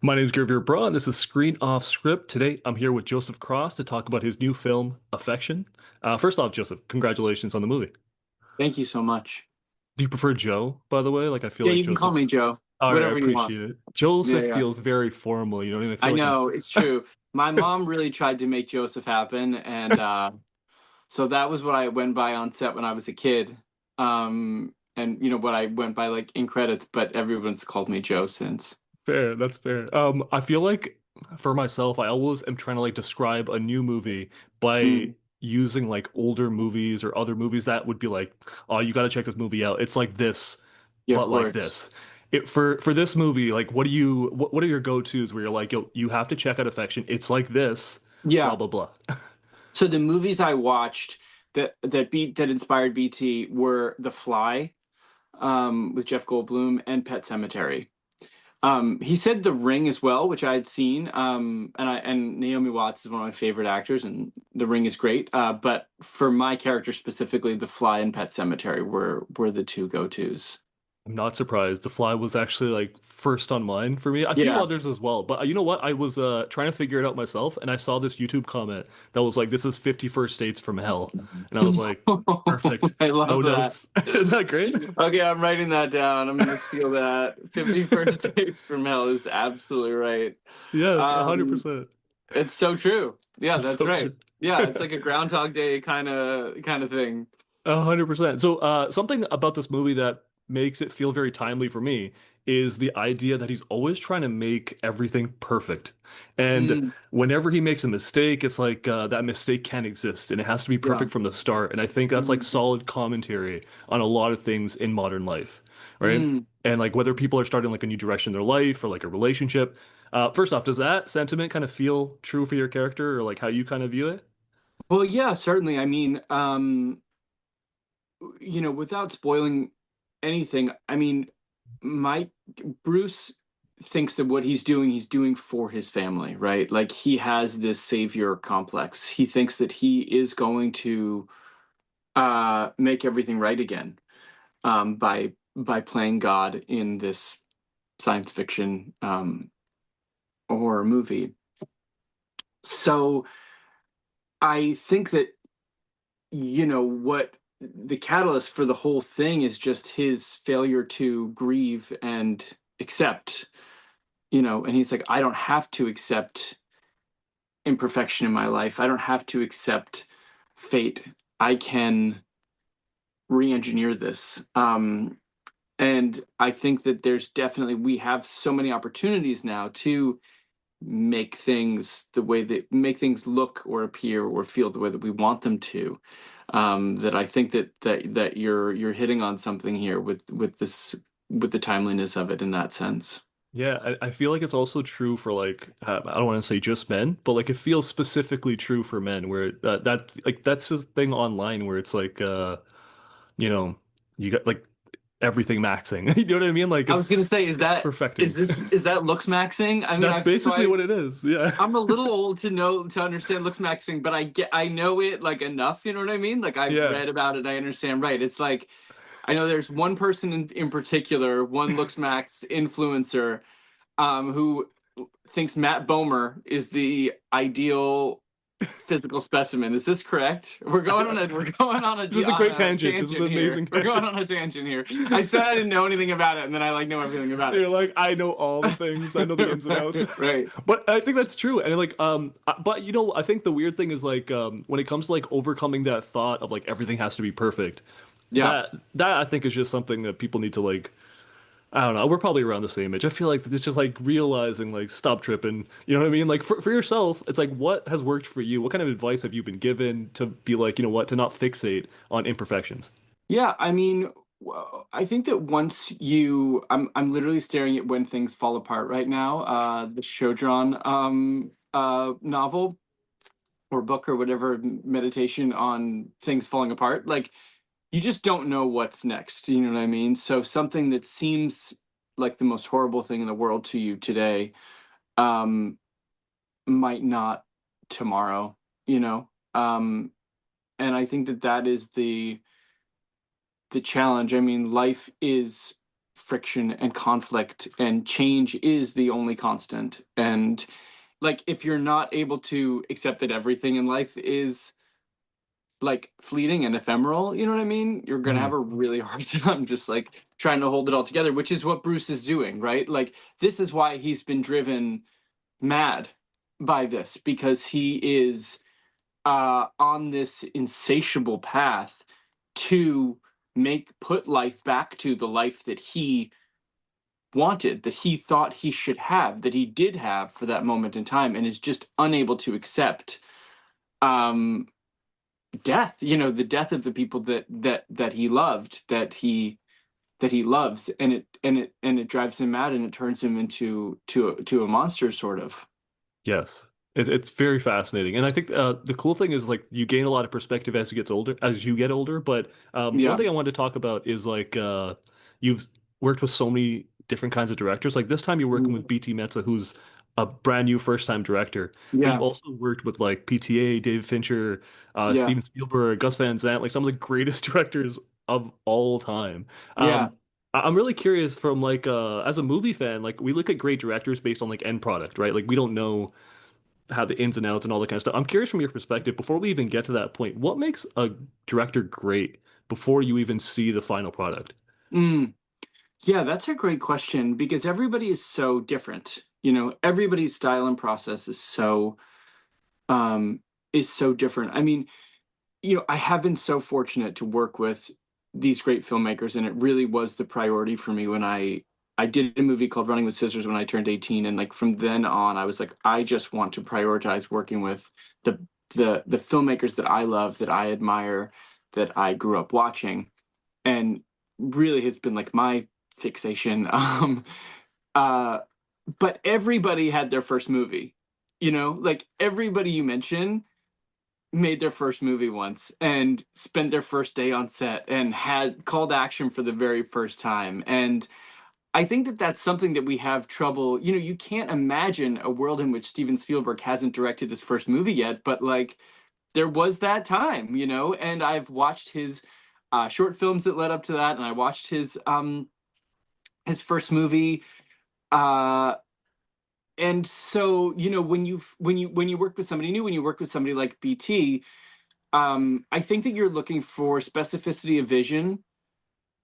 My name is Gurveer Brah, and this is Screen Off Script. Today, I'm here with Joseph Cross to talk about his new film, Affection. First off, Joseph, congratulations on the movie. Thank you so much. Do you prefer Joe, by the way? Like, I feel Yeah, like you can call me Joseph's. Joe. All right, I Whatever you want. appreciate it. Yeah, Joseph yeah. feels very formal, you know what I mean? I I feel like know, it's true. My mom really tried to make Joseph happen, and so that was what I went by on set when I was a kid. And what I went by like in credits, but everyone's called me Joe since. fair. That's fair. I feel like for myself, I always am trying to like describe a new movie by Mm, using like older movies or other movies that would be like, oh, you got to check this movie out. It's like this, yeah, of but like course. this. For this movie, like what are your go-tos where you're like, yo, you have to check out Affection. It's like this, blah Yeah. blah blah. So the movies I watched that inspired BT were The Fly, with Jeff Goldblum, and Pet Cemetery. He said The Ring as well, which I had seen. And Naomi Watts is one of my favorite actors, and The Ring is great. But for my character specifically, The Fly and Pet Cemetery were the two go-tos. I'm not surprised. The Fly was actually like first on mine for me. A few Yeah. others as well, but you know what? I was trying to figure it out myself, and I saw this YouTube comment that was like, "This is 51st Dates from Hell," and I was like, "Perfect, I no love that. notes." Isn't that great? Okay, I'm writing that down. I'm gonna steal that. 51st Dates from Hell is absolutely right. Yes, Um, 100%. it's so true. Yeah, It's that's so right. true. Yeah, it's like a Groundhog Day kind of thing. 100%. So, something about this movie that makes it feel very timely for me is the idea that he's always trying to make everything perfect. And Mm, whenever he makes a mistake, it's like that mistake can't exist and it has to be yeah. perfect from the start. And I think that's like Mm, solid commentary on a lot of things in modern life, right? mm. And like whether people are starting like a new direction in their life or like a relationship. First off, does that sentiment kind of feel true for your character or like how you kind of view it? Well, yeah, certainly. I mean, without spoiling anything, I mean, my Bruce thinks that what he's doing for his family, right? Like he has this savior complex. He thinks that he is going to make everything right again, by playing God in this science fiction horror movie. So I think that what the catalyst for the whole thing is just his failure to grieve and accept, and he's like, I don't have to accept imperfection in my life. I don't have to accept fate. I can re-engineer this. And I think that we have so many opportunities now to make things look or appear or feel the way that we want them to. That I think that you're hitting on something here with the timeliness of it in that sense. Yeah, I feel like it's also true for like I don't want to say just men, but like it feels specifically true for men where that's his thing online where it's like you know you got like everything maxing. You know what I mean? Like I was gonna say, it's perfecting. is that looks maxing? I mean, That's basically what it is. Yeah. I'm a little old to understand looks maxing, but I know it like enough. You know what I mean? Like I've Yeah. read about it. I understand. Right? It's like I know there's one person in particular, one looks max influencer, who thinks Matt Bomer is the ideal physical specimen. Is this correct? We're going on This is a on great a tangent. This is an tangent here. amazing We're going tangent. on a tangent here. I said I didn't know anything about it, and then I like know everything about You're like, I know all the things. I know the ins and outs. it. Right. But I think that's true. And like, but you know, I think the weird thing is like, when it comes to like overcoming that thought of like everything has to be perfect, Yeah. that I think is just something that people need to like, I don't know. We're probably around the same age. I feel like it's just like realizing like stop tripping. You know what I mean? Like for yourself, it's like what has worked for you? What kind of advice have you been given to be like, you know what, to not fixate on imperfections? Yeah. I mean, I think that I'm literally staring at When Things Fall Apart right now. The Shodron novel or book or whatever, meditation on things falling apart. Like you just don't know what's next. You know what I mean? So something that seems like the most horrible thing in the world to you today, um, might not tomorrow. You know, and I think that is the challenge. I mean, life is. friction and conflict, and change is the only constant. And like, if you're not able to accept that everything in life is like fleeting and ephemeral, you know what I mean? You're gonna have Mhm. a really hard time just like trying to hold it all together, which is what Bruce is doing, right? Like, this is why he's been driven mad by this, because he is on this insatiable path to put life back to the life that he wanted, that he thought he should have, that he did have for that moment in time, and is just unable to accept um death, the death of the people that he loved, that he loves, and it drives him mad, and it turns him into a monster, sort of. Yes. It's very fascinating. And I think the cool thing is like you gain a lot of perspective as you get older. But one Yeah. thing I wanted to talk about is like you've worked with so many different kinds of directors. Like this time you're working with Mm. BT Mezza, who's a brand new first time director. But you've Yeah. also worked with like PTA, David Fincher, Yeah. Steven Spielberg, Gus Van Sant, like some of the greatest directors of all time. Yeah. I'm really curious from like as a movie fan, like we look at great directors based on like end product, right? Like we don't know how the ins and outs and all that kind of stuff. I'm curious from your perspective, before we even get to that point, what makes a director great before you even see the final product? Mm. Yeah, that's a great question, because everybody is so different. Everybody's style and process um is so different. I mean, I have been so fortunate to work with these great filmmakers, and it really was the priority for me when I did a movie called Running with Scissors when I turned 18, and like from then on I was like, I just want to prioritize working with the the filmmakers that I love, that I admire, that I grew up watching, and really has been like my fixation. Uh but everybody had their first movie. Like, everybody you mention made their first movie once and spent their first day on set and had called action for the very first time. And I think that that's something that we have trouble. You can't imagine a world in which Steven Spielberg hasn't directed his first movie yet, but like, there was that time, and I've watched his short films that led up to that, and I watched his first movie. Uh and so, when you work with somebody new, when you work with somebody like BT, I think that you're looking for specificity of vision.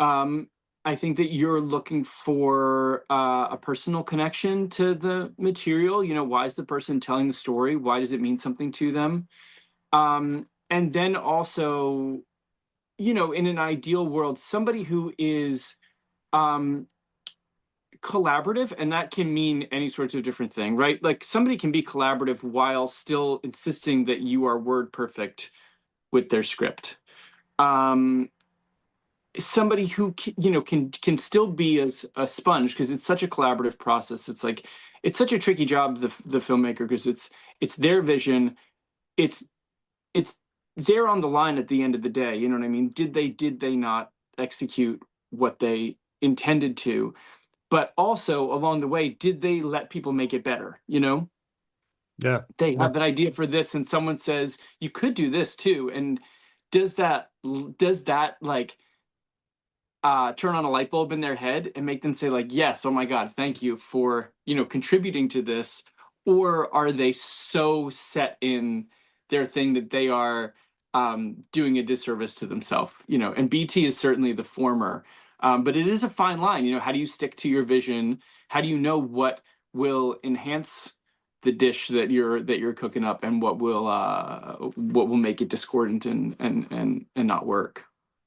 Um, I think that you're looking for a personal connection to the material. Why is the person telling the story? Why does it mean something to them? And then also, in an ideal world, somebody who is um, collaborative, and that can mean any sorts of different thing, right? Like, somebody can be collaborative while still insisting that you are word perfect with their script. Um, Somebody who can still be as a sponge, because it's such a collaborative process. It's like, it's such a tricky job, the filmmaker, because it's their vision. It's it's they're on the line at the end of the day. You know what I mean? Did they not execute what they intended to? But also, along the way, did they let people make it better? Yeah. They Yeah. have an idea for this, and someone says you could do this too. And does that like turn on a light bulb in their head and make them say like, yes, oh my god, thank you for contributing to this? Or are they so set in their thing that they are doing a disservice to themselves? And BT is certainly the former. But it is a fine line. How do you stick to your vision? How do you know what will enhance the dish that you're cooking up, and what will make it discordant and not work?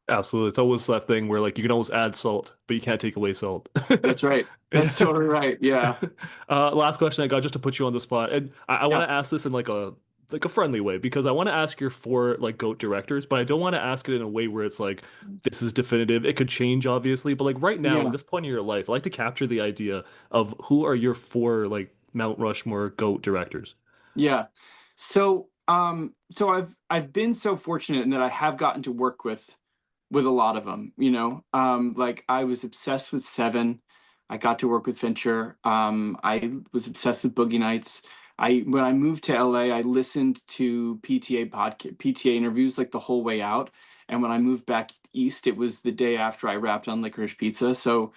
Absolutely. It's always that thing where like you can always add salt, but you can't take away salt. That's right. That's Yeah. totally right. Yeah. Last question I got just to put you on the spot. And I want Yeah. to ask this in like a friendly way because I want to ask your four like GOAT directors, but I don't want to ask it in a way where it's like this is definitive. It could change obviously, but like right now in Yeah. this point in your life, I like to capture the idea of who are your four like Mount Rushmore GOAT directors. Yeah. So I've been so fortunate in that I have gotten to work with a lot of them, like, I was obsessed with Seven. I got to work with Fincher. I was obsessed with Boogie Nights. When I moved to LA, I listened to PTA interviews like the whole way out. And when I moved back east, it was the day after I wrapped on Licorice Pizza. So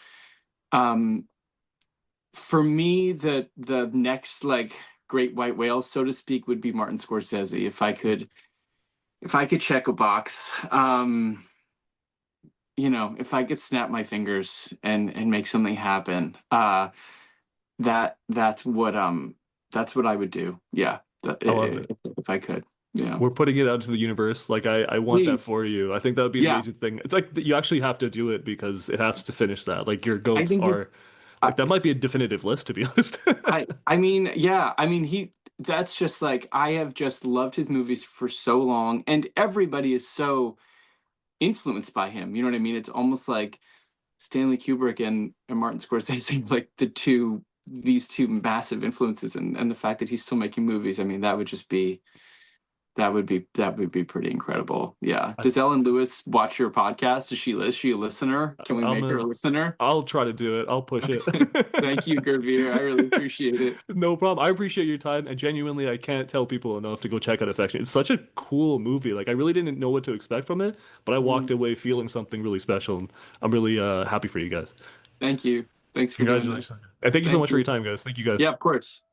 Um, for me, the next like great white whale, so to speak, would be Martin Scorsese. If I could check a box, if I could snap my fingers and make something happen, that that's what I would do. Yeah, I love it. if I could. Yeah, We're putting it out into the universe. Like I want that please. for you. I think that would be an Yeah, amazing thing. It's like you actually have to do it because it has to finish that. Like your I goats think it. are like that might be a definitive list to be honest. I mean, yeah, I mean he that's just like I have just loved his movies for so long, and everybody is so influenced by him. You know what I mean? It's almost like Stanley Kubrick and Martin Scorsese seems like these two massive influences, and the fact that he's still making movies, I mean, that would be pretty incredible. Yeah. I, Does Ellen Lewis watch your podcast? Is she a listener? Can we I'm make her a a listener? I'll try to do it. I'll push it. Thank you, Gurveer. I really appreciate it. No problem. I appreciate your time and genuinely I can't tell people enough to go check out Affection. It's such a cool movie. Like I really didn't know what to expect from it, but I walked Mm, away feeling something really special and I'm really happy for you guys. thank you. Thanks for doing Congratulations. this. And thank you so Thank much for your you. time, guys. Thank you Yeah, guys. of course.